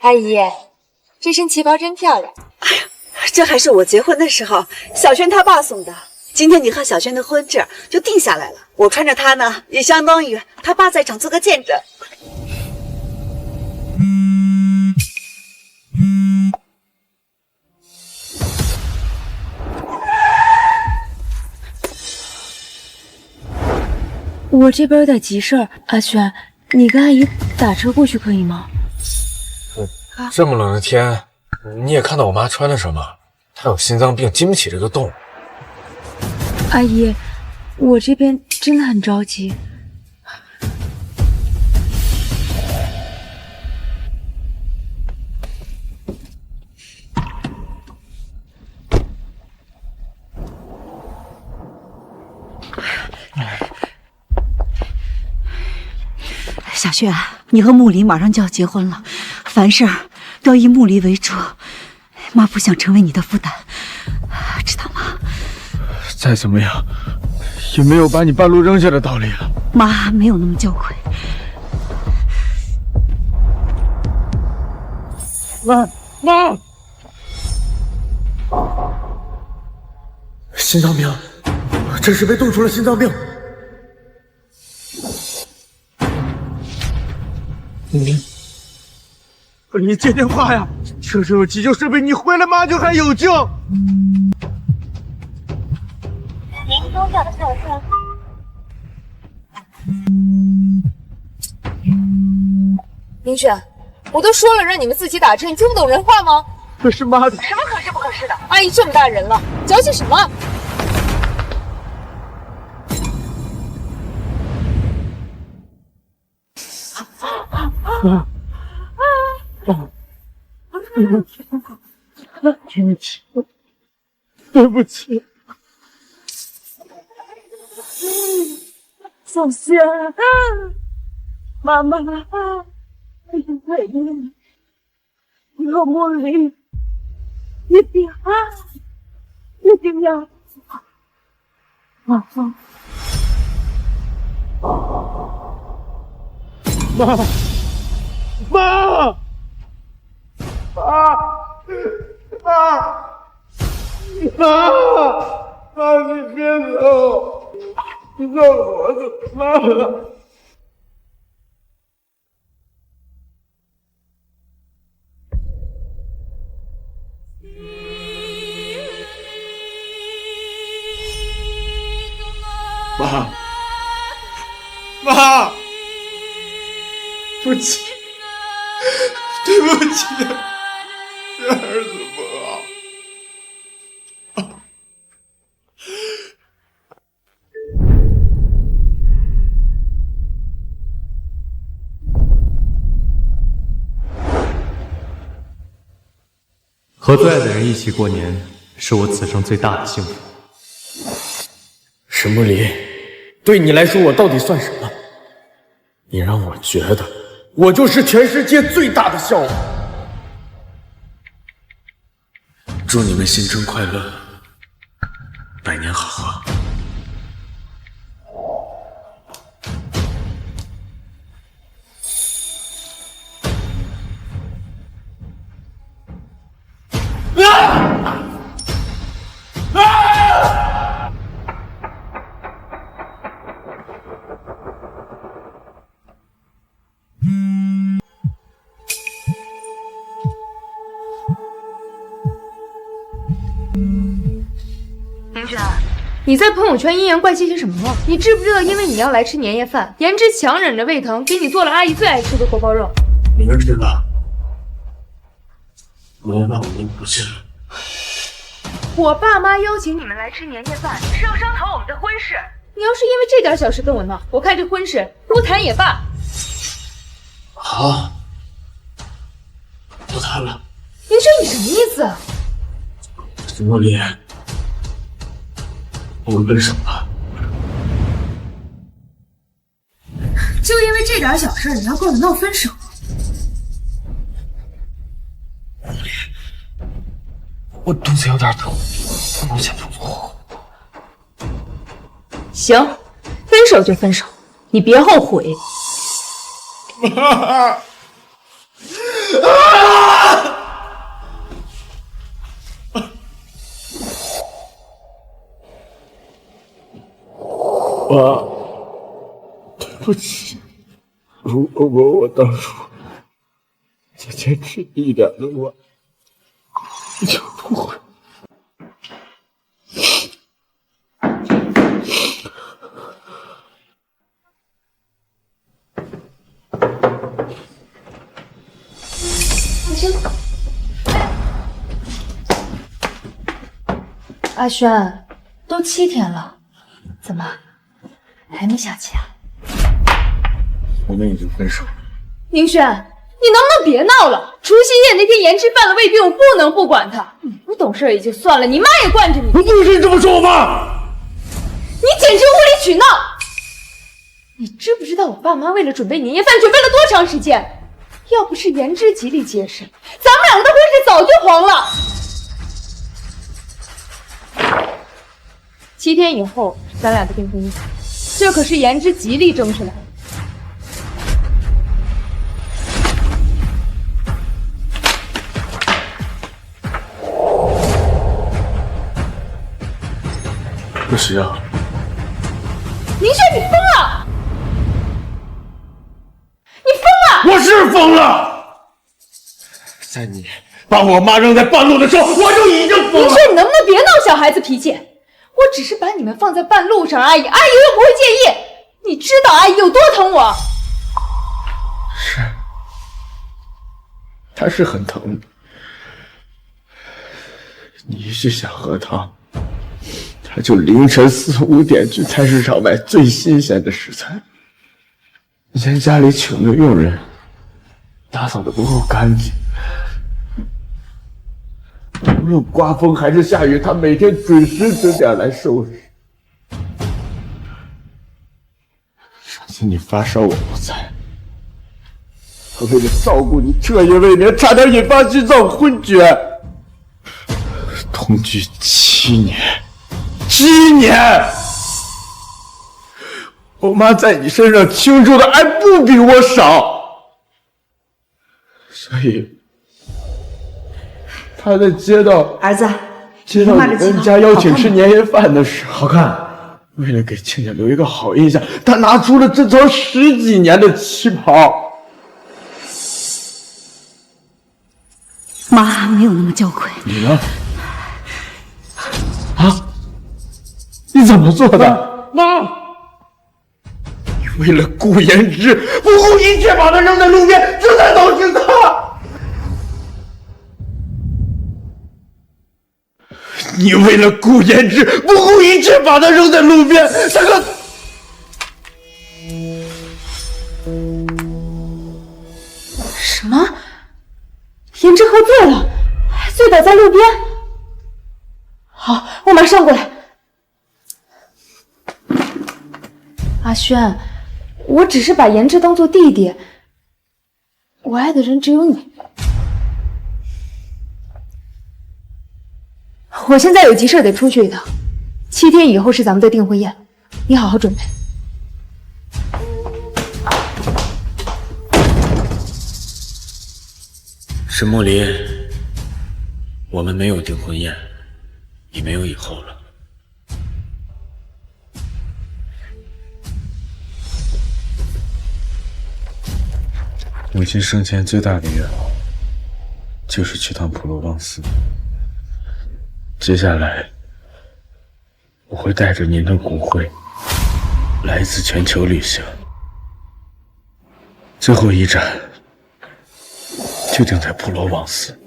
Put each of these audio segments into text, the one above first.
阿姨，这身旗袍真漂亮。哎呀，这还是我结婚的时候小轩他爸送的。今天你和小轩的婚事就定下来了，我穿着它呢，也相当于他爸在场做个见证。我这边有点急事儿，阿轩，你跟阿姨打车过去可以吗？这么冷的天，你也看到我妈穿的什么？她有心脏病，进不起这个冻。阿姨，我这边真的很着急。小轩，你和木离马上就要结婚了，凡事都要以木离为主。妈不想成为你的负担，知道吗？再怎么样，也没有把你半路扔下的道理了。妈没有那么娇贵。妈，心脏病，这是被冻出了心脏病。你接电话呀！车上有急救设备，你回来马上还有救。您拨叫的是明轩，我都说了让你们自己打车，你听不懂人话吗？可是妈的，什么可是不可是的？阿姨这么大人了，矫情什么？对不起，小轩，妈妈，我是为你，你和茉莉一定要妈，你别走，你让我走，妈。妈，对不起，对不起，这儿子不好。和最爱的人一起过年，是我此生最大的幸福。沈木离，对你来说，我到底算什么？你让我觉得我就是全世界最大的笑话。祝你们新春快乐，百年好合。你在朋友圈阴阳怪气些什么话？你知不知道，因为你要来吃年夜饭，颜值强忍着胃疼，给你做了阿姨最爱吃的锅包肉。明知道年夜饭我们不去了，我爸妈邀请你们来吃年夜饭，是要商讨我们的婚事。你要是因为这点小事跟我闹，我看这婚事不谈也罢。好，不谈了。明轩，你什么意思啊？沈木离，我们分手吧。就因为这点小事，你要跟我闹分手？我肚子有点疼，不能先做。行，分手就分手，你别后悔。啊！不起，如果我当初再坚持一点的话，你就不会。阿轩，都7天了，怎么还没下棋啊？我们已经分手了。宁轩，你能不能别闹了？除夕夜那天，言之犯了胃病，我不能不管他。你不懂事也就算了，你妈也惯着你。我不是这么说我妈。你简直无理取闹！你知不知道我爸妈为了准备年夜饭准备了多长时间？要不是言之极力解释，咱们两个的婚事早就黄了。7天以后，咱俩的订婚宴，这可是言之极力争取来的。不行，宁轩，你疯了！你疯了！我是疯了。在你把我妈扔在半路的时候，我就已经疯了。宁轩，你能不能别闹小孩子脾气？我只是把你们放在半路上，阿姨又不会介意。你知道阿姨有多疼我？是，她是很疼你。你一是想喝汤，她就凌晨4、5点去菜市场买最新鲜的食材。以前家里请的佣人打扫的不够干净，无论刮风还是下雨，她每天准时准点来收拾。上次你发烧我不在，她为了照顾你彻夜未眠，差点引发心脏昏厥。同居7年，7年，我妈在你身上倾注的爱不比我少，所以她在接到儿子，你们家邀请吃年夜饭的时候，好看。为了给亲家留一个好印象，她拿出了这条10几年的旗袍。妈没有那么娇贵。你呢？啊？你怎么做的？妈！你为了顾言之，不顾一切把他扔在路边，这才导致他。你为了顾言之，不顾一切把他扔在路边，他可……什么？言之喝醉了，还醉倒在路边？好，我马上过来。阿轩，我只是把言之当做弟弟，我爱的人只有你。我现在有急事得出去一趟，7天以后是咱们的订婚宴，你好好准备。沈墨离，我们没有订婚宴，也没有以后了。母亲生前最大的愿望就是去趟普罗旺斯。接下来，我会带着您的骨灰来一次全球旅行，最后一站就定在普罗旺斯。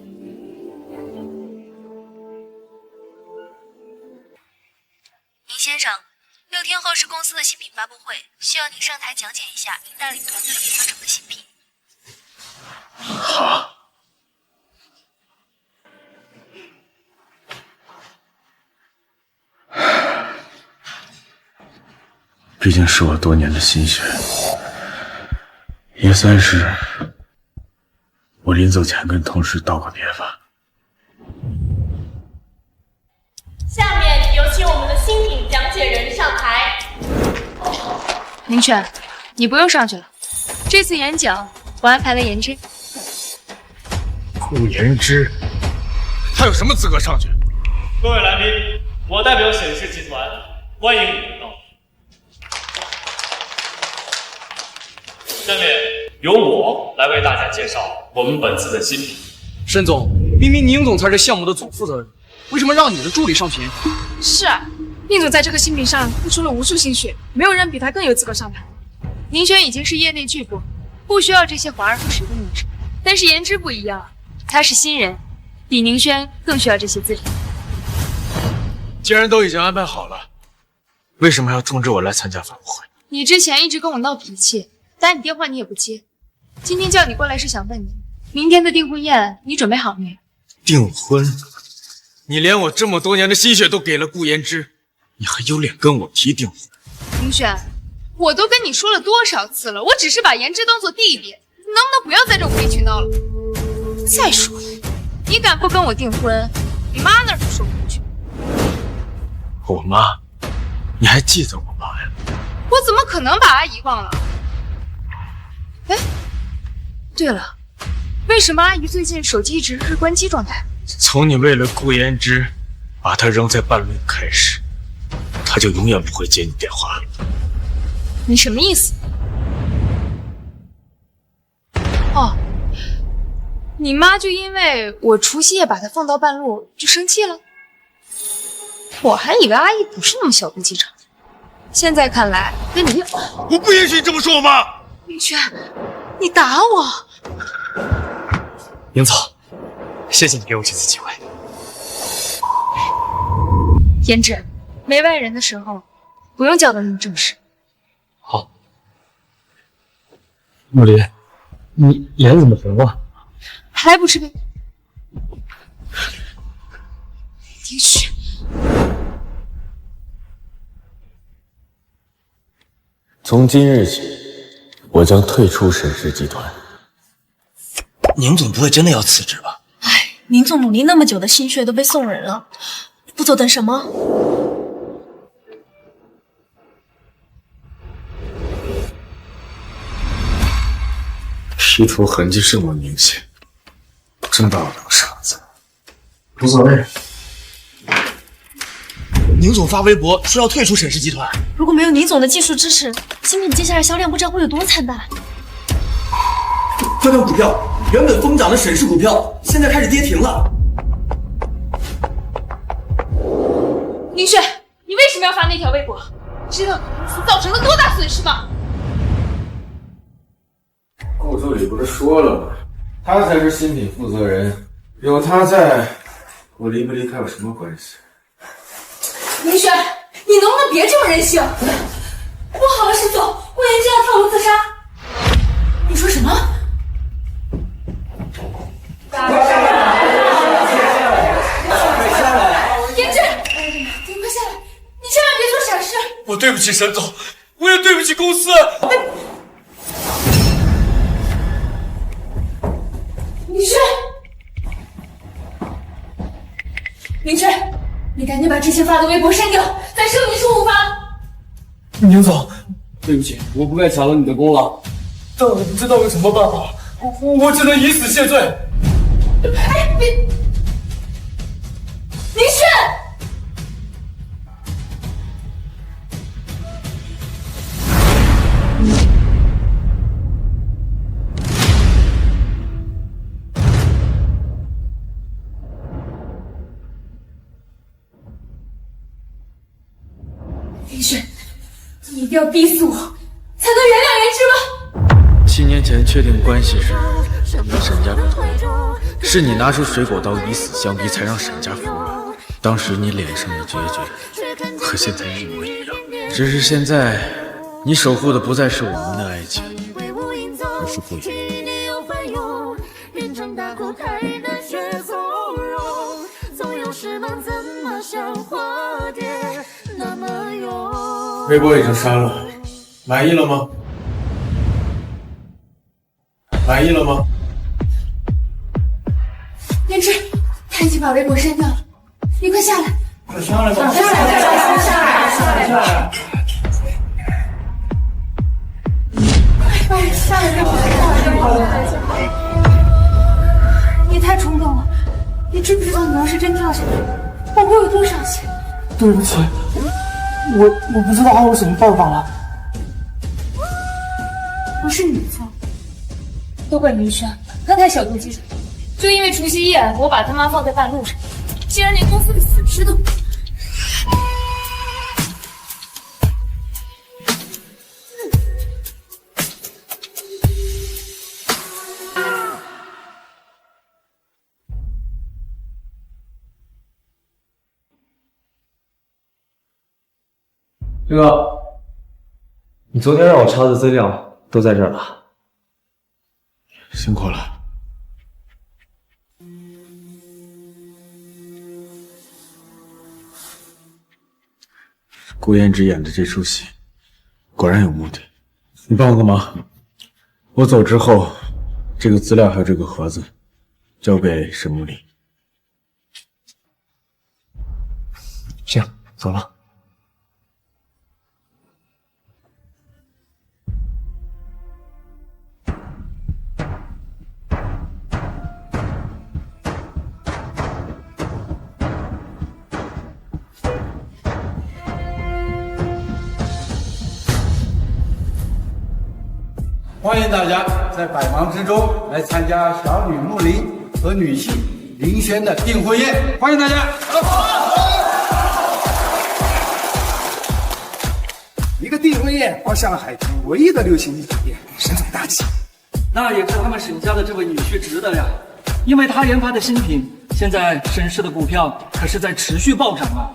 宁先生，6天后是公司的新品发布会，需要您上台讲解一下您带领团队研发成的新品。好。毕竟是我多年的心血，也算是我临走前跟同事道个别吧。下面有请我们的新品讲解人上台。宁轩，你不用上去了，这次演讲我安排了言之。顾言之，他有什么资格上去？各位来宾，我代表沈氏集团欢迎你们到。下面由我来为大家介绍我们本次的新品。沈总，明明宁总才是项目的总负责人，为什么让你的助理上品？是啊，宁总在这个新品上付出了无数心血，没有人比他更有资格上台。宁轩已经是业内巨擘，不需要这些华而不实的名声。但是言之不一样，他是新人，比宁轩更需要这些资历。既然都已经安排好了，为什么要通知我来参加发布会？你之前一直跟我闹脾气，打你电话你也不接，今天叫你过来是想问你，明天的订婚宴你准备好没有？订婚？你连我这么多年的心血都给了顾言之，你还有脸跟我提订婚？宁轩，我都跟你说了多少次了，我只是把言之当做弟弟，你能不能不要在这无理取闹了？再说，你敢不跟我订婚，你妈那儿都说不过去。我妈？你还记得我妈呀？我怎么可能把阿姨忘了？哎，对了，为什么阿姨最近手机一直是关机状态？从你为了顾言之把她扔在半路开始，她就永远不会接你电话了。你什么意思？哦，你妈就因为我除夕夜把她放到半路就生气了？我还以为阿姨不是那么小肚鸡肠，现在看来跟你我不允许你这么说我妈。宁轩，你打我！宁总，谢谢你给我这次机会。言之，没外人的时候，不用叫得那么正式。好。茉莉，你脸怎么红了？还不吃呗？宁轩。从今日起，我将退出沈氏集团。宁总不会真的要辞职吧？哎，宁总努力那么久的心血都被送人了，不走等什么？皮头痕迹这么明显，真把我当傻子。无所谓。宁总发微博说要退出沈氏集团，如果没有宁总的技术支持，新品接下来销量不知道会有多惨淡。快看股票，原本疯涨的沈氏股票现在开始跌停了。宁轩，你为什么要发那条微博？知道给公司造成了多大损失吗？顾助理不是说了吗？他才是新品负责人，有他在，我离不离开有什么关系？宁轩，你能不能别这么任性？不好了，沈总，顾言之要跳楼自杀。你说什么？言之，你快下来，你千万别做傻事。我对不起沈总，我也对不起公司。宁轩，宁轩，你赶紧把之前发的微博删掉，再声明书误发。宁总，对不起，我不该抢了你的功劳，但我不知道有什么办法，我只能以死谢罪。哎，别，宁轩。宁轩，你一定要逼死我，才能原谅言之吗7年前确定关系时，沈家不同意，是你拿出水果刀以死相逼，才让沈家服软。当时你脸上的决绝和现在一模一样，只是现在你守护的不再是我们的爱情，而是顾言。微博已经删了，满意了吗？满意了吗？言之，他已经把微博删掉了，你快下来！快下来吧！下来！快下来！你太冲动了，你知不知道你要是真跳下来，我会有多伤心？对不起，我不知道还有什么办法了。不是你的错，都怪宁轩，他太小肚鸡肠，就因为除夕夜我把他妈放在半路上，竟然连公司的损失都。这个，你昨天让我查的资料都在这儿了。辛苦了。顾嫣之演的这出戏，果然有目的。你帮我个忙，我走之后，这个资料还有这个盒子，交给沈木林。行，走了。欢迎大家在百忙之中来参加小女木林和女婿林轩的订婚宴，欢迎大家！一个订婚宴包下了海城唯一的6星级酒店，沈总大气。那也是他们沈家的这位女婿值的呀，因为他研发的新品，现在沈氏的股票可是在持续暴涨啊。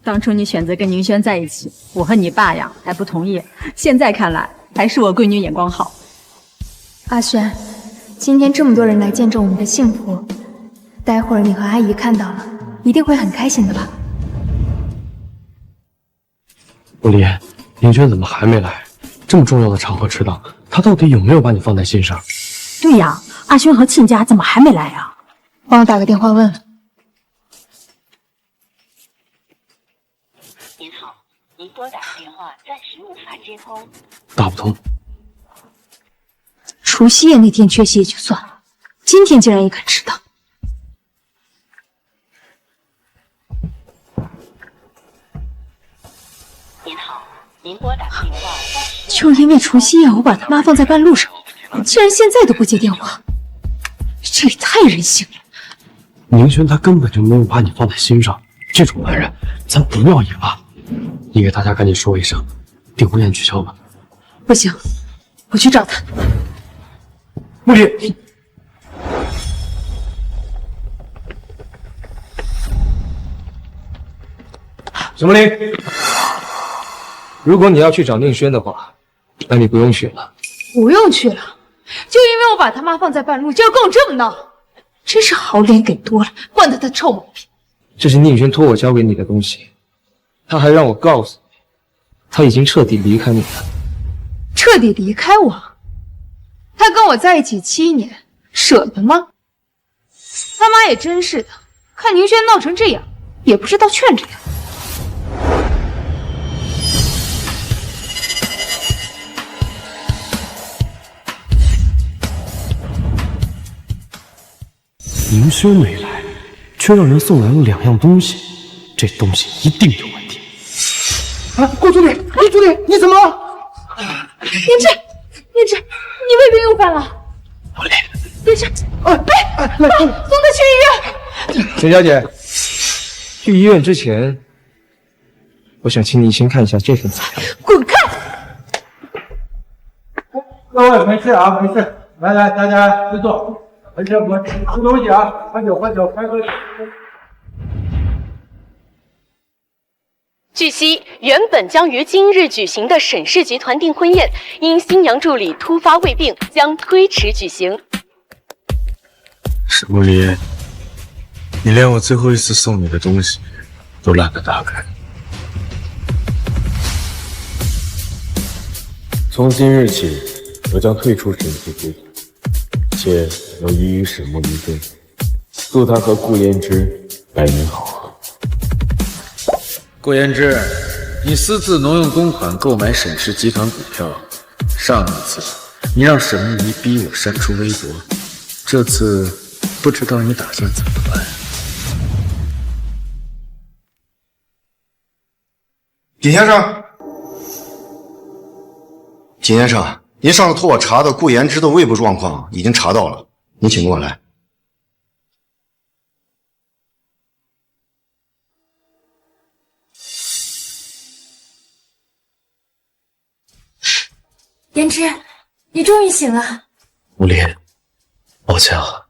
当初你选择跟宁轩在一起，我和你爸呀还不同意。现在看来，还是我闺女眼光好。阿轩，今天这么多人来见证我们的幸福，待会儿你和阿姨看到了，一定会很开心的吧？木林，宁轩怎么还没来？这么重要的场合迟到，他到底有没有把你放在心上？对呀，阿轩和亲家怎么还没来啊？帮我打个电话问问。您好，您拨打的电话暂时无法接通。打不通。除夕夜那天缺席也就算了，今天竟然也敢迟到。您好，您拨打的电话暂时。就因为除夕夜我把他妈放在半路上，竟然现在都不接电话，这也太任性了。宁轩他根本就没有把你放在心上，这种男人咱不要也罢。你给大家赶紧说一声，订婚宴取消吧。不行，我去找他。木林，沈木林，如果你要去找宁轩的话，那你不用去了。不用去了，就因为我把他妈放在半路，就要跟我这么闹，真是好脸给多了，惯他的臭毛病。这是宁轩托我交给你的东西，他还让我告诉你，他已经彻底离开你了。彻底离开我？他跟我在一起7年，舍得吗？他妈也真是的，看宁轩闹成这样，也不知道劝着呀。宁轩没来，却让人送来了2样东西，这东西一定有问题。啊，顾助理，顾助理，你怎么了？念之，你胃病又犯了。木林，念之，来，送他去医院。沈小姐，去医院之前，我想请你先看一下这份资料。滚开！各位没事啊，没事。来，大家就坐。没事，我吃东西啊，喝酒，快喝酒。据悉，原本将于今日举行的沈氏集团订婚宴，因新娘助理突发胃病，将推迟举行。沈木林，你连我最后一次送你的东西都懒得打开。从今日起，我将退出沈氏集团，且要依于沈木林尊，祝他和顾嫣之百年好合。顾嫣之，你私自挪用公款购买沈氏集团股票，上一次你让沈木仪逼我删除微博，这次不知道你打算怎么办？尹先生，秦先生，您上次托我查的顾延之的胃部状况已经查到了，您请跟我来。言之，你终于醒了。穆林，抱歉啊，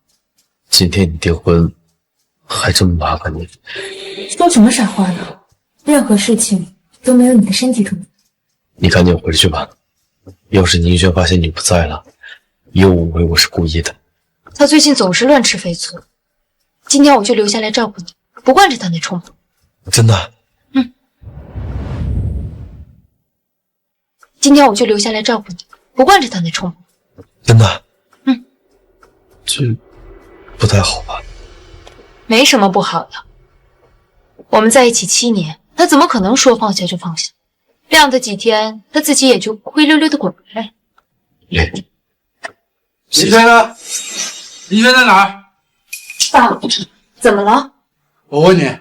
今天你订婚还这么麻烦你。说什么傻话呢？任何事情都没有你的身体重要。你赶紧回去吧，要是宁轩发现你不在了，又误会我是故意的。他最近总是乱吃肥醋，今天我就留下来照顾你，不惯着他那冲动。真的？今天我就留下来照顾你，不惯着他那冲动。真的？这不太好吧？没什么不好的。我们在一起7年，他怎么可能说放下就放下？晾的几天，他自己也就灰溜溜的滚回来了。林轩呢？林轩在哪儿？爸，怎么了？我问你，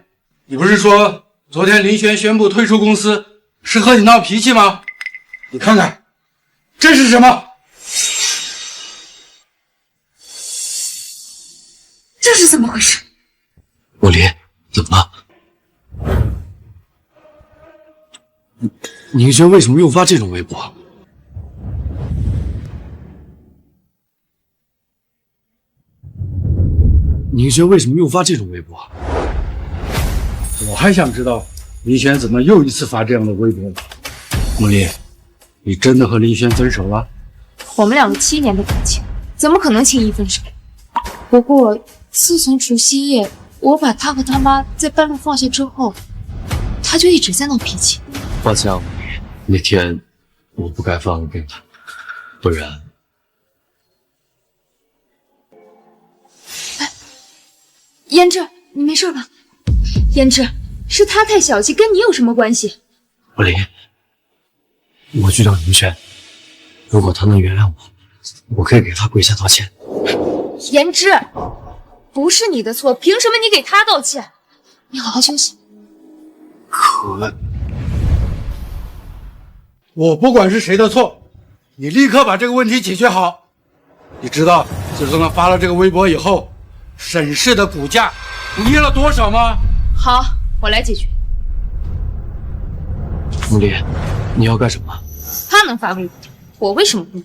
你不是说昨天林轩宣布退出公司是和你闹脾气吗？你看看，这是什么？这是怎么回事？穆林，怎么了？宁轩为什么又发这种微博？宁轩为什么又发这种微博？我还想知道林轩怎么又一次发这样的微博。穆林，你真的和林轩分手了？我们两个7年的感情，怎么可能轻易分手？不过自从除夕夜我把他和他妈在半路放下之后，他就一直在闹脾气。抱歉啊，那天我不该放给他，不然。胭脂，你没事吧？胭脂，是他太小气，跟你有什么关系？穆林，我去找宁轩，如果他能原谅我，我可以给他跪下道歉。胭脂，不是你的错，凭什么你给他道歉？你好好休息。可我不管是谁的错，你立刻把这个问题解决好。你知道自从他发了这个微博以后，沈氏的股价跌了多少吗？好，我来解决。穆林，你要干什么？他能发微博，我为什么不能？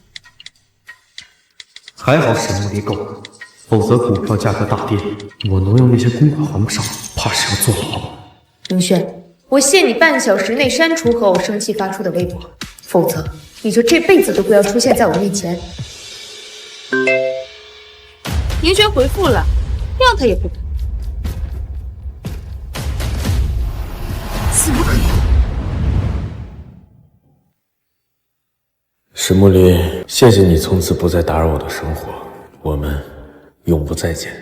还好沈穆离够，否则股票价格大跌，我能用那些公款还不上，怕是要坐牢。宁轩，我限你半小时内删除和我生气发出的微博，否则你就这辈子都不要出现在我面前。宁轩回复了，让他也不敢。怎么可能？沈木林，谢谢你从此不再打扰我的生活，我们永不再见。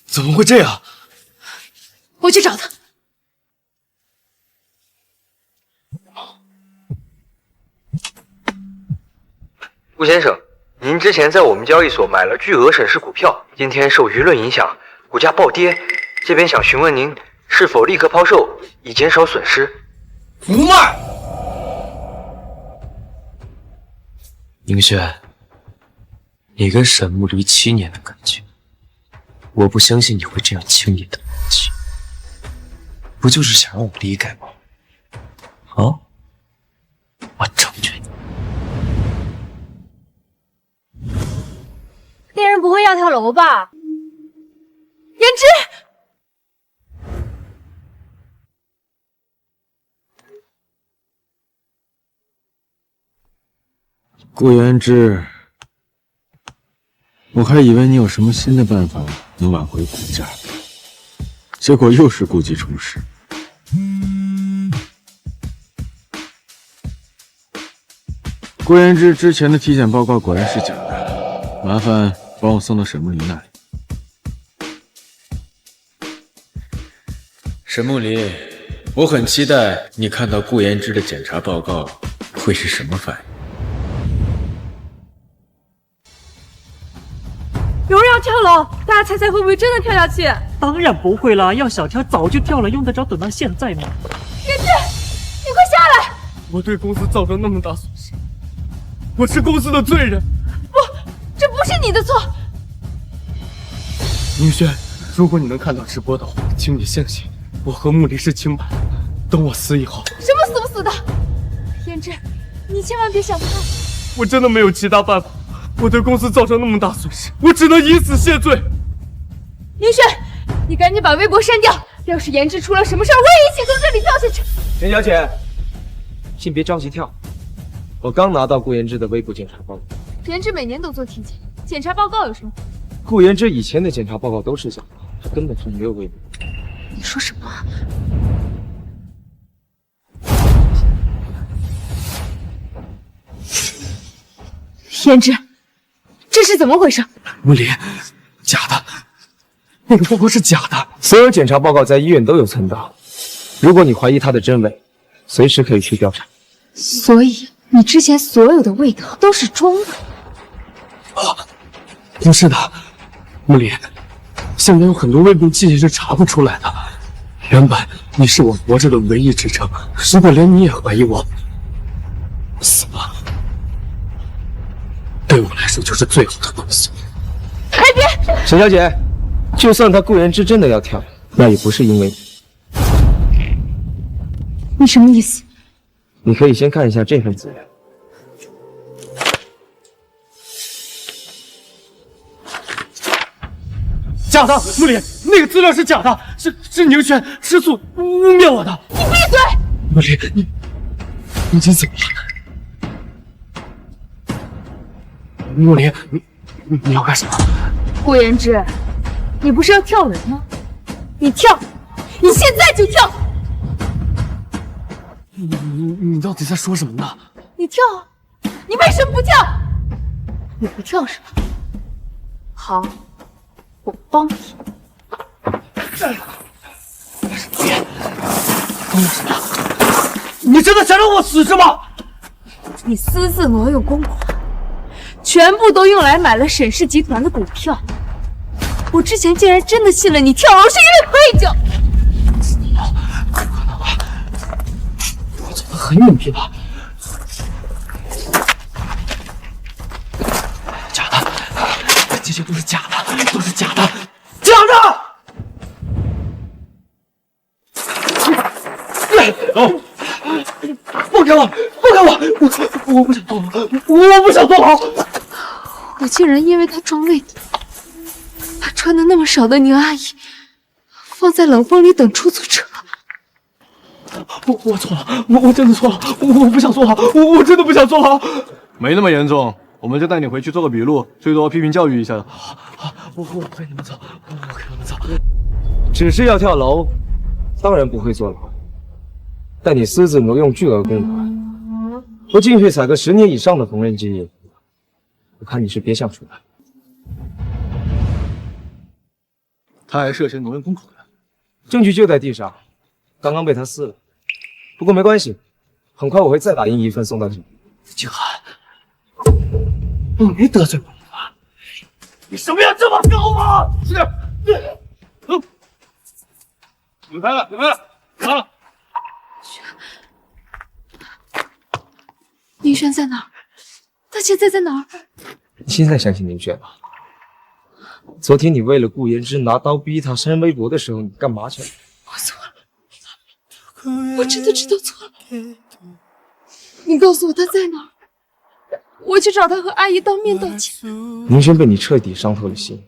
怎么会这样？我去找他。顾先生，您之前在我们交易所买了巨额沈氏股票，今天受舆论影响，股价暴跌，这边想询问您是否立刻抛售，以减少损失。不卖。宁轩，你跟沈木离7年的感情，我不相信你会这样轻易的放弃。不就是想让我离开吗？啊？我成全你。恋人不会要跳楼吧？胭脂，顾言之，我还以为你有什么新的办法能挽回股价，结果又是故技重施。顾言之之前的体检报告果然是假的，麻烦帮我送到沈木林那里。沈木林，我很期待你看到顾言之的检查报告会是什么反应。有人要跳楼，大家猜猜会不会真的跳下去？当然不会啦，要小跳早就跳了，用得着等到现在吗？胭脂，你快下来！我对公司造成那么大损失，我是公司的罪人。不，这不是你的错。宁轩，如果你能看到直播的话，请你相信我和穆离是清白的。等我死以后，什么死不死的？胭脂，你千万别想他。我真的没有其他办法。我对公司造成那么大损失，我只能以死谢罪。宁轩，你赶紧把微博删掉。要是胭脂出了什么事儿，我也一起从这里跳下去。田小姐，先别着急跳，我刚拿到顾言之的微博检查报告。胭脂每年都做体检，检查报告有什么？顾言之以前的检查报告都是假的，他根本就没有微博。你说什么？胭脂，这是怎么回事？穆离，假的，那个报告是假的。所有检查报告在医院都有存档，如果你怀疑它的真伪，随时可以去调查。所以你之前所有的胃疼都是装的？不是的，穆离，现在有很多胃部记忆是查不出来的。原本你是我活着的唯一支撑，如果连你也怀疑我，死了，对我来说就是最好的东西。哎，别！沈小姐，就算他顾言之真的要跳，那也不是因为你。你什么意思？你可以先看一下这份资料。假的，穆离，那个资料是假的，是宁轩吃醋污蔑我的。你闭嘴！穆离，你怎么了？穆离，你要干什么？顾言之，你不是要跳人吗？你跳，你现在就跳！你到底在说什么呢？你跳啊！你为什么不跳？你不跳是吧？好，我帮你。你真的想让我死是吗？你私自挪用公款，全部都用来买了沈氏集团的股票。我之前竟然真的信了你跳楼是因为愧疚。不可能吧？我做的很隐蔽吧？假的，这些都是假的，都是假的，假的！放开我！放开我！我不想坐牢，我不想坐牢！我竟然因为他装胃疼，把穿的那么少的宁阿姨放在冷风里等出租车。我错了，我真的错了，我不想坐牢，我真的不想坐牢。没那么严重，我们就带你回去做个笔录，最多批评教育一下。我陪你们走，我陪你们走。只是要跳楼，当然不会坐牢。但你私自挪用巨额公款，和进去采个10年以上的缝纫机，我看你是别想出来。他还涉嫌挪用公款，证据就在地上，刚刚被他撕了。不过没关系，很快我会再打印一份送到这里。静涵，我没得罪过你吧？你什么要这么搞我？是，你们拍了，拿了。宁轩在哪儿？他现在在哪儿？你现在相信宁轩了？昨天你为了顾言之拿刀逼他删微博的时候，你干嘛去了？我错了，我真的知道错了。你告诉我他在哪儿，我去找他和阿姨当面道歉。宁轩被你彻底伤透了心，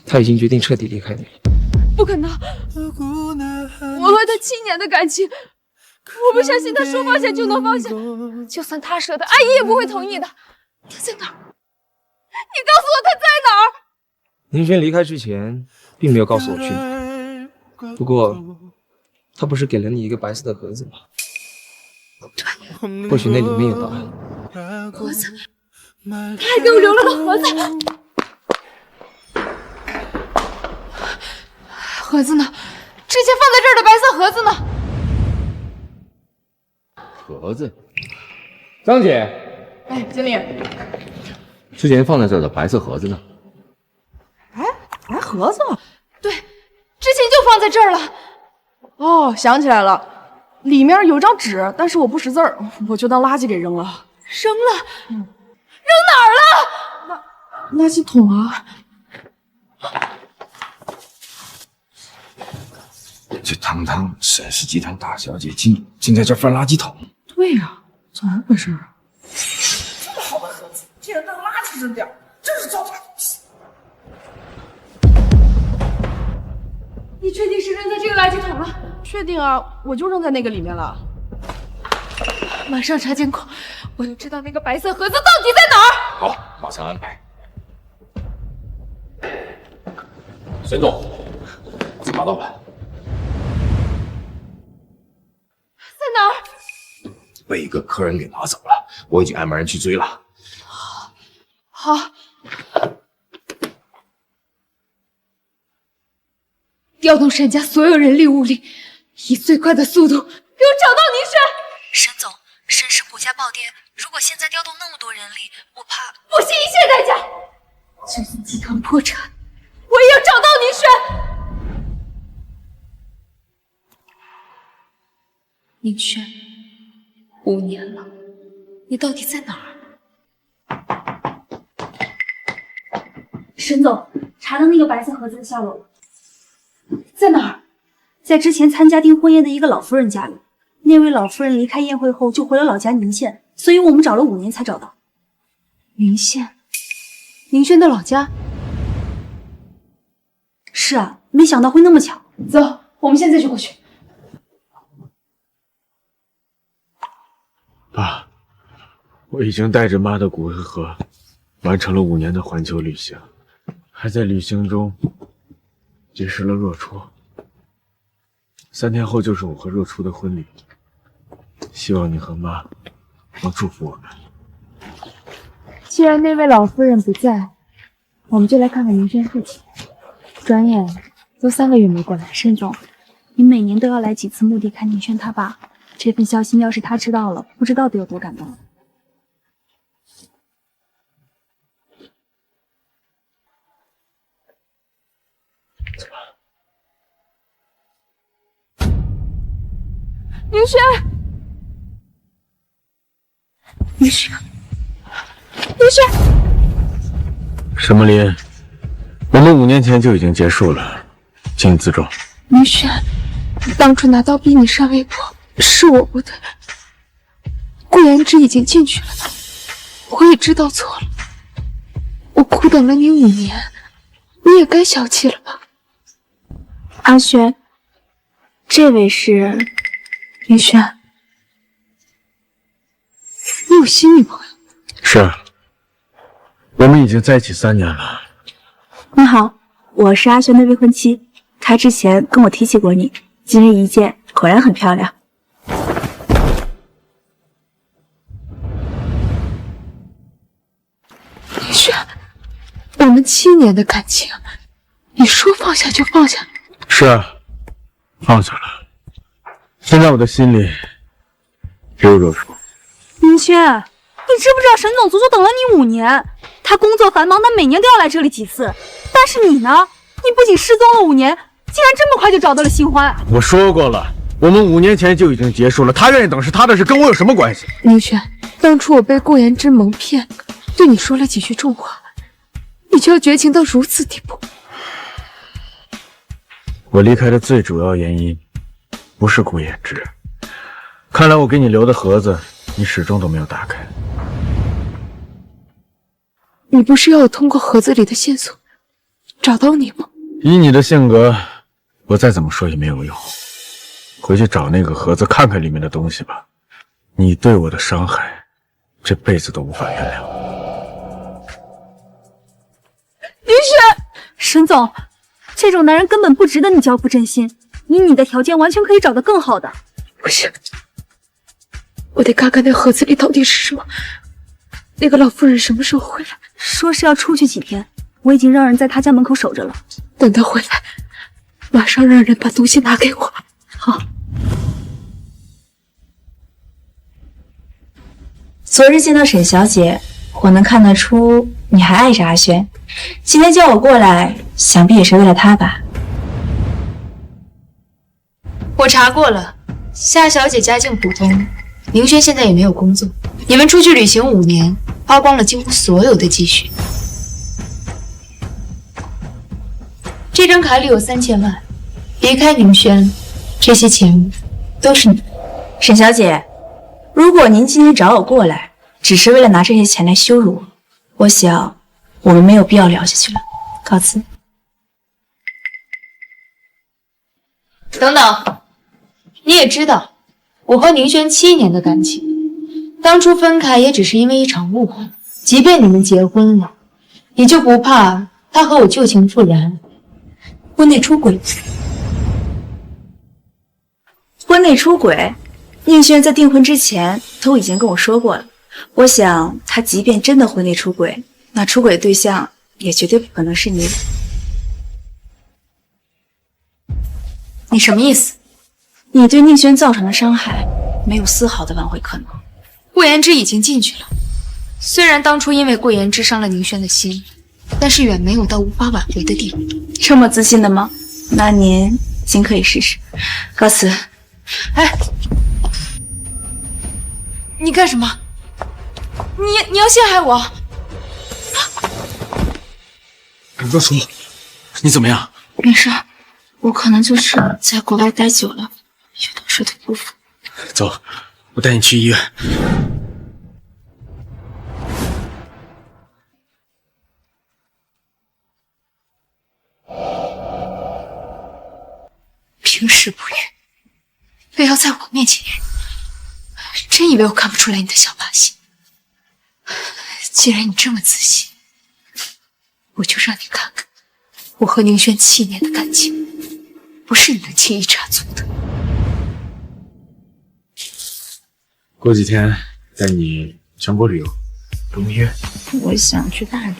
他已经决定彻底离开你。不可能！我和他7年的感情，我不相信他说放下就能放下。就算他舍得，阿姨也不会同意的。他在哪儿？你告诉我他在哪儿？宁轩离开之前，并没有告诉我去哪儿。不过，他不是给了你一个白色的盒子吗？对，或许那里面有答案。盒子，他还给我留了个盒子。盒子呢？之前放在这儿的白色盒子呢？盒子，张姐，哎，经理，之前放在这儿的白色盒子呢？白盒子？对，之前就放在这儿了。哦，想起来了，里面有张纸，但是我不识字儿，我就当垃圾给扔了。扔了，扔哪儿了？垃圾桶啊！这堂堂沈氏集团大小姐，竟在这翻垃圾桶。对呀，怎么回事啊？这么好的盒子，竟然当垃圾扔掉，真是糟蹋东西！你确定是扔在这个垃圾桶了？确定啊，我就扔在那个里面了。马上查监控，我要知道那个白色盒子到底在哪儿。好，马上安排。沈总，这把刀吧。在哪儿？被一个客人给拿走了，我已经安排人去追了。好。调动沈家所有人力物力，以最快的速度给我找到宁轩。沈总，沈氏股价暴跌，如果现在调动那么多人力，我怕不惜一切代价，就算集团破产，我也要找到宁轩。宁轩，5年了，你到底在哪儿？沈总，查到那个白色盒子的下落了。在哪儿？在之前参加订婚宴的一个老夫人家里。那位老夫人离开宴会后就回了老家宁县，所以我们找了5年才找到。宁县，宁轩的老家。是啊，没想到会那么巧。走，我们现在就过去。爸，我已经带着妈的骨灰盒完成了5年的环球旅行，还在旅行中结识了若初。3天后就是我和若初的婚礼，希望你和妈能祝福我们。既然那位老夫人不在，我们就来看看宁轩父亲。转眼都3个月没过来。沈总，你每年都要来几次墓地看宁轩他爸，这份消息要是他知道了，不知道得有多感动。宁轩，宁轩，宁轩，沈梦林，我们5年前就已经结束了，请你自重。宁轩，当初拿刀逼你上微博，是我不对。顾言之已经进去了，我也知道错了。我苦等了你5年，你也该消气了吧？阿轩，这位是宁轩，你有新女朋友？是啊，我们已经在一起3年了。你好，我是阿轩的未婚妻，他之前跟我提起过你，今日一见，果然很漂亮。宁轩，我们7年的感情，你说放下就放下？是啊，放下了。现在我的心里只有若初。宁轩，你知不知道沈总足足等了你5年？他工作繁忙，他每年都要来这里几次。但是你呢？你不仅失踪了5年，竟然这么快就找到了新欢。我说过了，我们5年前就已经结束了。他愿意等是他的事，跟我有什么关系？宁轩，当初我被顾言之蒙骗，对你说了几句重话，你就要绝情到如此地步？我离开的最主要原因不是顾言之，看来我给你留的盒子，你始终都没有打开。你不是要我通过盒子里的线索找到你吗？以你的性格，我再怎么说也没有用。回去找那个盒子，看看里面的东西吧。你对我的伤害，这辈子都无法原谅。林雪，沈总，这种男人根本不值得你交付真心。以你的条件，完全可以找到更好的。不行，我得看看那盒子里到底是什么。那个老妇人什么时候回来？说是要出去几天，我已经让人在她家门口守着了。等她回来，马上让人把东西拿给我。好。昨日见到沈小姐，我能看得出你还爱着阿轩。今天叫我过来，想必也是为了他吧？我查过了，夏小姐家境普通，宁轩现在也没有工作，你们出去旅行5年，花光了几乎所有的积蓄。这张卡里有3000万，离开宁轩，这些钱都是你的。沈小姐，如果您今天找我过来，只是为了拿这些钱来羞辱我，我想我们没有必要聊下去了，告辞。等等，你也知道，我和宁轩7年的感情，当初分开也只是因为一场误会。即便你们结婚了，你就不怕他和我旧情复燃，婚内出轨？婚内出轨？宁轩在订婚之前都已经跟我说过了。我想他即便真的婚内出轨，那出轨对象也绝对不可能是你。你什么意思？你对宁轩造成的伤害没有丝毫的挽回可能。顾言之已经进去了，虽然当初因为顾言之伤了宁轩的心，但是远没有到无法挽回的地步。这么自信的吗？那您尽可以试试。告辞。哎，你干什么？你要陷害我？若初，你怎么样？没事，我可能就是在国外待久了，遇到水土不服。走，我带你去医院。平时不语，非要在我面前演，真以为我看不出来你的小把戏？既然你这么自信，我就让你看看，我和宁轩7年的感情，不是你能轻易插足的。过几天带你全国旅游，度蜜月。我想去大理。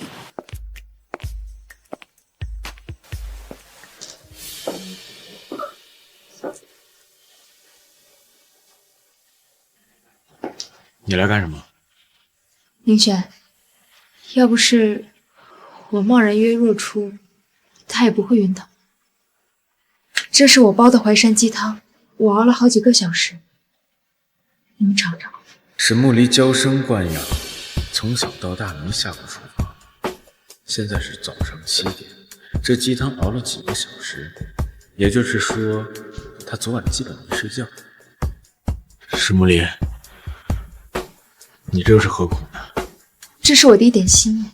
你来干什么？宁轩，要不是我贸然约若初，他也不会晕倒。这是我煲的淮山鸡汤，我熬了好几个小时，你们尝尝。沈木离娇生惯养，从小到大没下过厨房。现在是早上7点，这鸡汤熬了几个小时，也就是说，他昨晚基本没睡觉。沈木离，你这又是何苦呢？这是我的一点心意，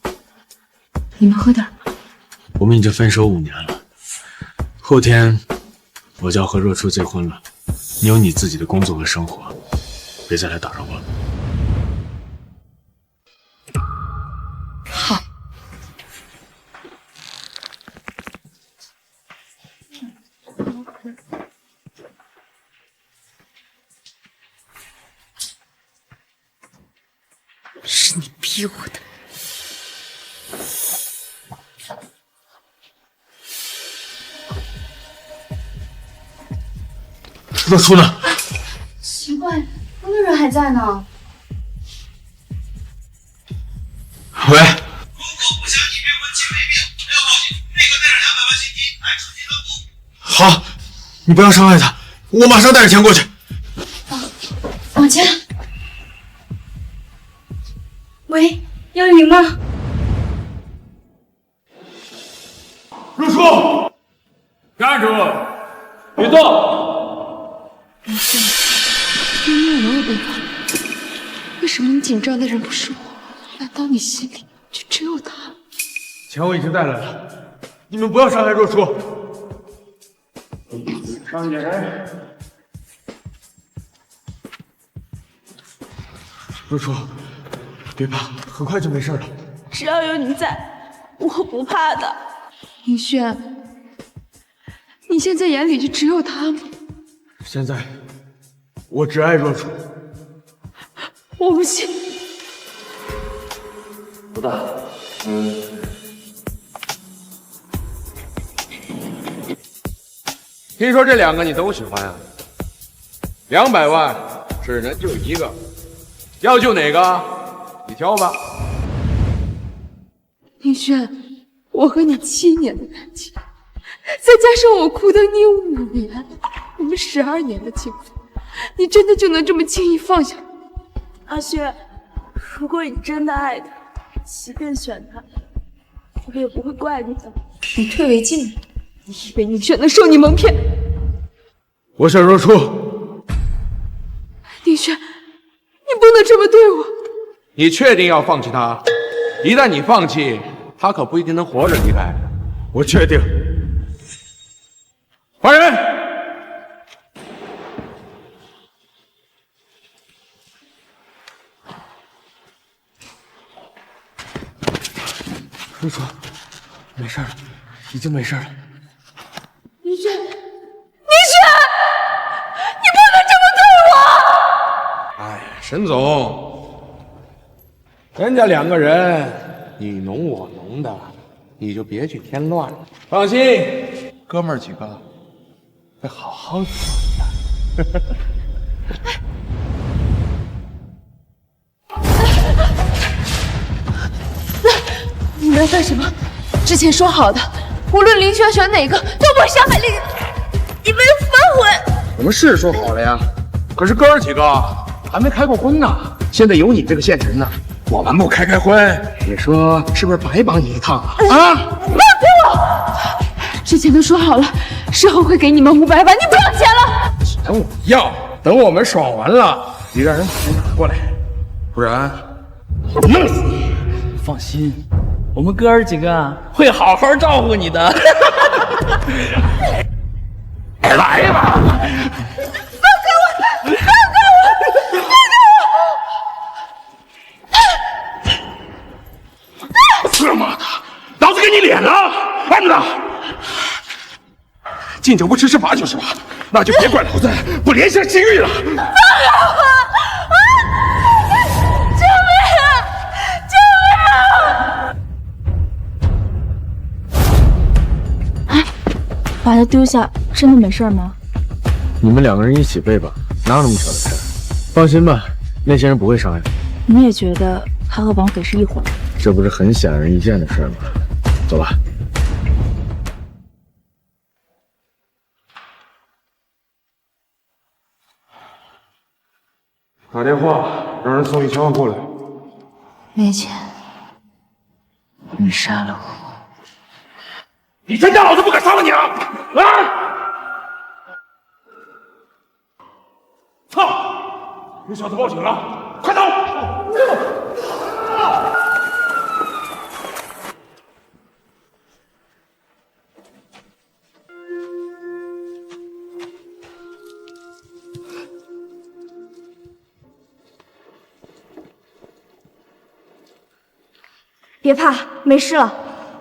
你们喝点吧。我们已经分手5年了，后天我就要和若初结婚了。你有你自己的工作和生活，别再来打扰我了。好。是你逼我的。若初呢？奇怪，那个人还在呢。喂。好，你不要伤害他，我马上带着钱过去。往前。喂，110吗？入书，站住，别动。宁轩，你有没有被发？为什么你紧张的人不是我？难道你心里就只有他？钱我已经带来了，你们不要伤害若初。上人。若初，别怕，很快就没事了。只要有你在，我不怕的。宁轩，你现在眼里就只有他吗？现在，我只爱若初。我不信。老大，听说这2个你都喜欢啊？200万只能救1个，要救哪个？你挑吧。宁轩，我和你7年的感情，再加上我苦等你5年，我们12年的幸福，你真的就能这么轻易放下？阿雪，如果你真的爱他，即便选他，我也不会怪你的。以退为进，你以为宁轩能受你蒙骗？我沈若初，宁轩，你不能这么对我。你确定要放弃他？一旦你放弃，他可不一定能活着离开。我确定。来人！若初，没事了，已经没事了。宁轩，宁轩，你不能这么对我！哎，沈总，人家两个人你侬我侬的，你就别去添乱了。放心，哥们儿几个会好好伺候你的。你们干什么？之前说好的，无论林轩选哪个，都不会伤害林。你们反悔！我们是说好了呀，可是哥儿几个还没开过荤呢。现在有你这个现成的，我们不开婚，你说是不是白帮你一趟啊？啊！不要给我！之前都说好了，事后会给你们500万，你不要钱了。钱我要，等我们爽完了，你让人把钱拿过来，不然我弄死你！放心，我们哥儿几个会好好照顾你的。来吧！放开我！放开我！放开我！他妈的，老子给你脸了！按着！敬酒不吃吃罚酒是吧？那就别怪老子不怜香惜玉了。放开我！救命啊！救命啊！把他丢下，真的没事吗？你们两个人一起背吧，哪有那么小的事？放心吧，那些人不会伤害你。你也觉得他和绑匪是一伙？这不是很显而易见的事吗？走吧。打电话让人送1000万过来。没钱，你杀了我。你真当老子不敢杀了你啊！啊！操！有小子报警了，快走！别怕，没事了。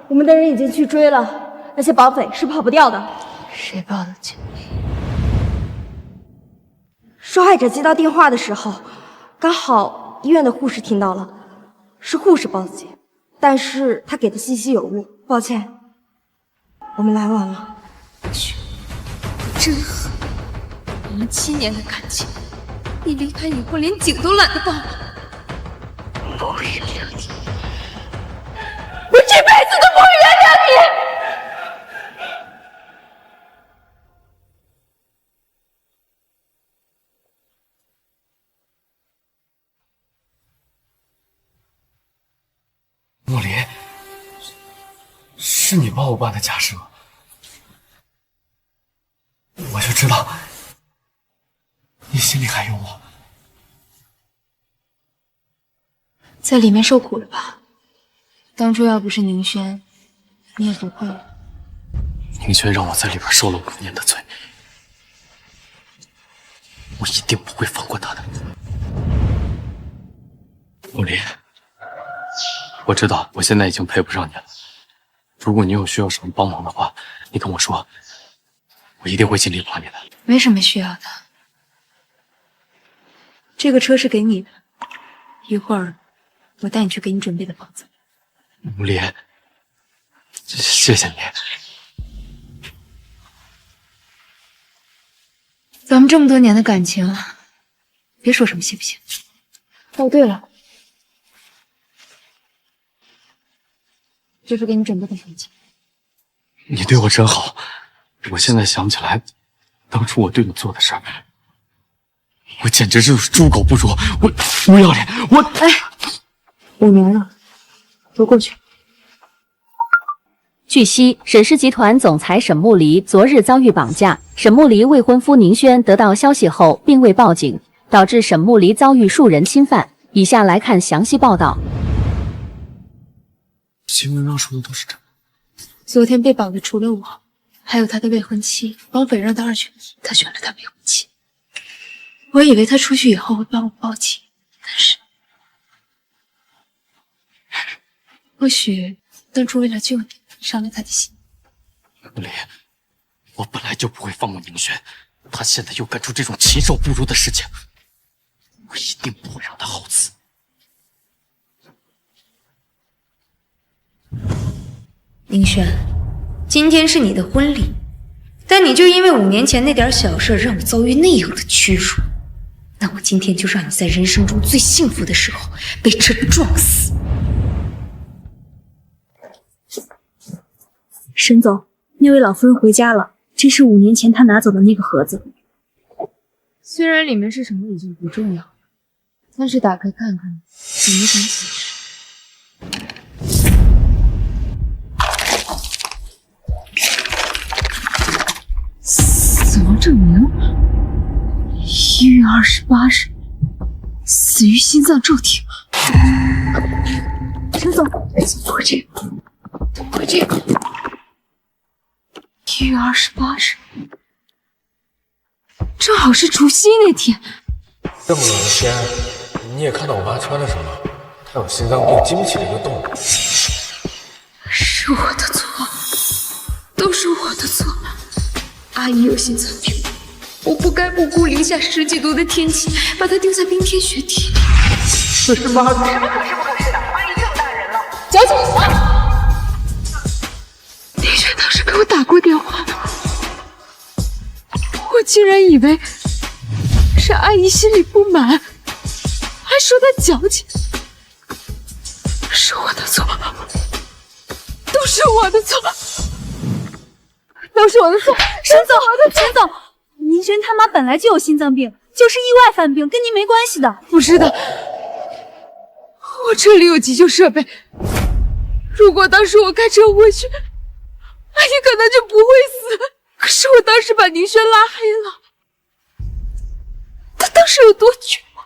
我们的人已经去追了，那些绑匪是跑不掉的。谁报的警？受害者接到电话的时候，刚好医院的护士听到了，是护士报的警，但是他给的信息有误，抱歉，我们来晚了。我真狠！我们7年的感情，你离开以后连警都懒得报了。不会原谅你，我这辈子都不会原谅你！莫离，是你帮我办的家事吗？我就知道你心里还有我。在里面受苦了吧？当初要不是宁轩，你也不会。宁轩让我在里边受了5年的罪，我一定不会放过他的。莫离，我知道我现在已经配不上你了。如果你有需要什么帮忙的话，你跟我说，我一定会尽力帮你的。没什么需要的。这个车是给你的，一会儿我带你去给你准备的房子。莫离，谢谢你。咱们这么多年的感情，别说什么谢不谢。哦，对了，这是给你准备的房间。你对我真好，我现在想起来，当初我对你做的事儿，我简直就是猪狗不如，我不要脸，我……哎， 5年了，都过去。据悉，沈氏集团总裁沈木离昨日遭遇绑架，沈木离未婚夫宁轩得到消息后并未报警，导致沈木离遭遇数人侵犯。以下来看详细报道。新闻上说的都是真的。昨天被绑的除了我，还有他的未婚妻。绑匪让他2选1，他选了他未婚妻。我以为他出去以后会帮我报警，但是或许当初为了救你，伤了他的心。木离，我本来就不会放过宁轩，他现在又干出这种禽兽不如的事情，我一定不会让他好死。宁轩，今天是你的婚礼，但你就因为5年前那点小事让我遭遇那样的屈辱，那我今天就让你在人生中最幸福的时候被车撞死。沈总，那位老夫人回家了，这是5年前她拿走的那个盒子。虽然里面是什么已经不重要了，但是打开看看，有没有什么启示？死亡证明，1月28日，死于心脏骤停。沈总，怎么会这样？怎么会这样？1月28日，正好是除夕那天。这么冷的天，你也看到我妈穿了什么？她有心脏病，经不起这个冻。是我的错，都是我的错。阿姨有心脏病，我不该不顾零下10几度的天气，把她丢在冰天雪地里。这是妈的！什么可是不可是的？阿姨这么大人了，矫情死了！宁轩当时给我打过电话，我竟然以为是阿姨心里不满，还说她矫情。是我的错，都是我的错，都是我的错。沈总，宁轩他妈本来就有心脏病，就是意外犯病，跟您没关系的。不是的，我这里有急救设备，如果当时我开车回去，阿姨可能就不会死。可是我当时把宁轩拉黑了，他当时有多绝望？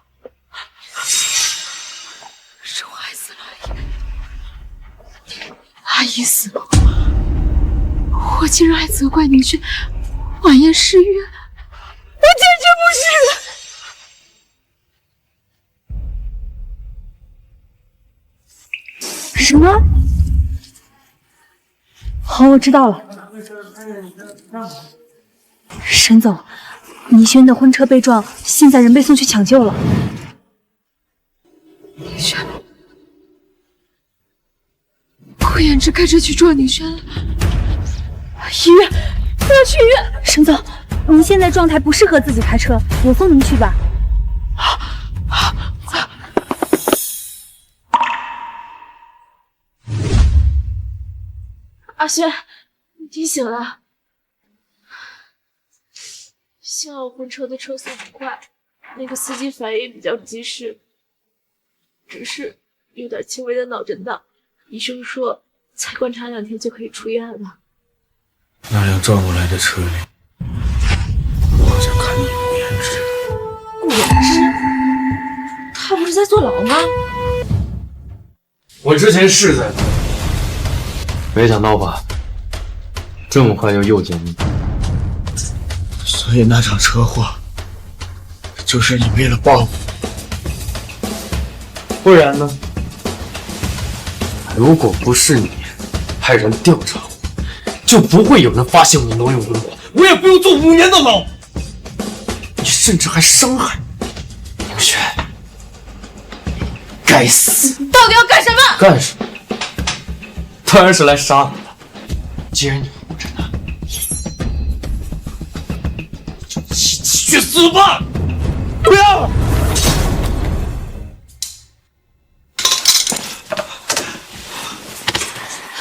是我害死了阿姨死了，我竟然还责怪宁轩晚宴失约，我简直不是。什么？好，我知道了。沈总，倪轩的婚车被撞，现在人被送去抢救了。宁轩，顾言之开车去撞宁轩了。医院，我要去医院。沈总，您现在状态不适合自己开车，我送您去吧。阿轩，你听醒了。幸好我婚车的车速不快，那个司机反应比较及时，只是有点轻微的脑震荡。医生说再观察2天就可以出院了。那辆撞过来的车里，我好像看见顾言之。顾言之，他不是在坐牢吗？我之前是在坐，没想到吧，这么快就又见面。所以那场车祸，就是你为了报复，不然呢？如果不是你派人调查我，就不会有人发现我挪用文物，我也不用坐5年的牢。你甚至还伤害宁轩，该死！到底要干什么？干什么？当然是来杀你的。既然你护着他，就一起去死吧！不要！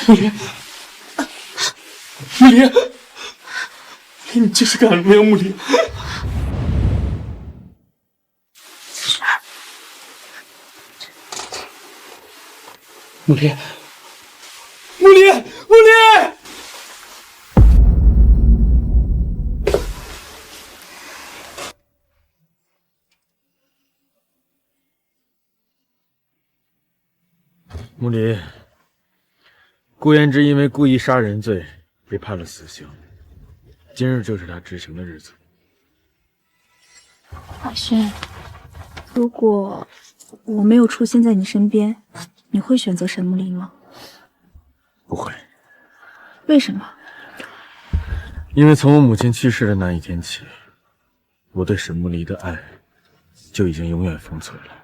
木林，木林，你这是干什么呀，木林？穆离，穆离，穆离！穆离，顾言之因为故意杀人罪被判了死刑，今日就是他执行的日子。海轩，如果我没有出现在你身边，你会选择沈木离吗？不会。为什么？因为从我母亲去世的那一天起，我对沈木离的爱就已经永远封存了。